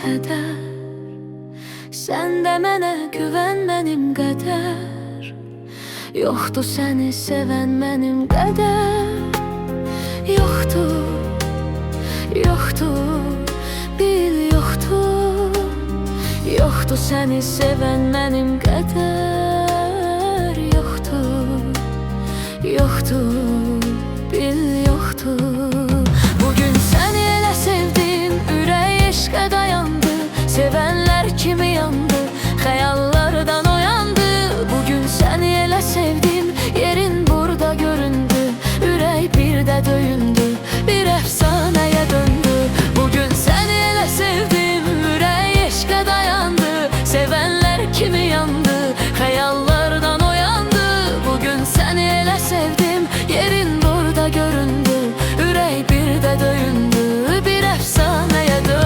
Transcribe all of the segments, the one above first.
hədər. Sən də mənə güvən mənim qədər. Yoxdur səni sevən mənim qədər. Yoxdur, yoxdur, bil yoxdur. Yoxdur səni sevən mənim qədər. Yoxdur, yoxdur, bil yoxdur. Bugün səni elə sevdim, ürək eşqə dayandı. Sevənlər kimi yandı, xəyallardan oyandı. Bugün səni elə sevdim, yerin burada göründü. Ürək bir də döyündü, bir əfsanəyə döndü. Bugün səni elə sevdim, ürək eşqə dayandı. Sevənlər kimi yandı, xəyallardan oyandı. Bugün səni elə sevdim, yerin burada göründü. Ürək bir də döyündü, bir əfsanəyə döndü.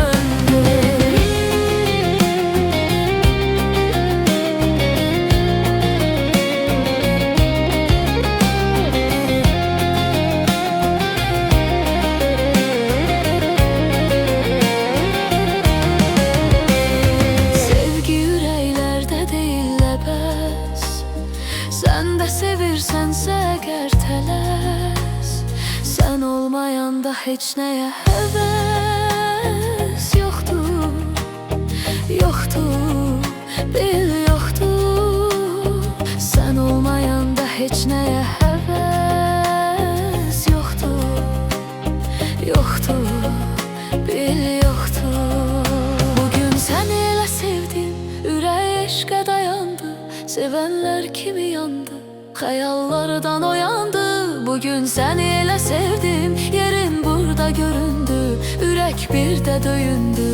Sən də sevirsənsə əgər tələs. Sən olmayanda heç nəyə həvəs. Yoxdur, yoxdur, bil yoxdur. Sən olmayanda heç nəyə həvəs. Yoxdur, yoxdur, bil yoxdur. Bugün səni elə sevdim, ürək eşqə dayandı. Sevənlər kimi yandı, xəyallardan oyandı. Bugün səni elə sevdim, yerin burada göründü. Ürək bir də döyündü.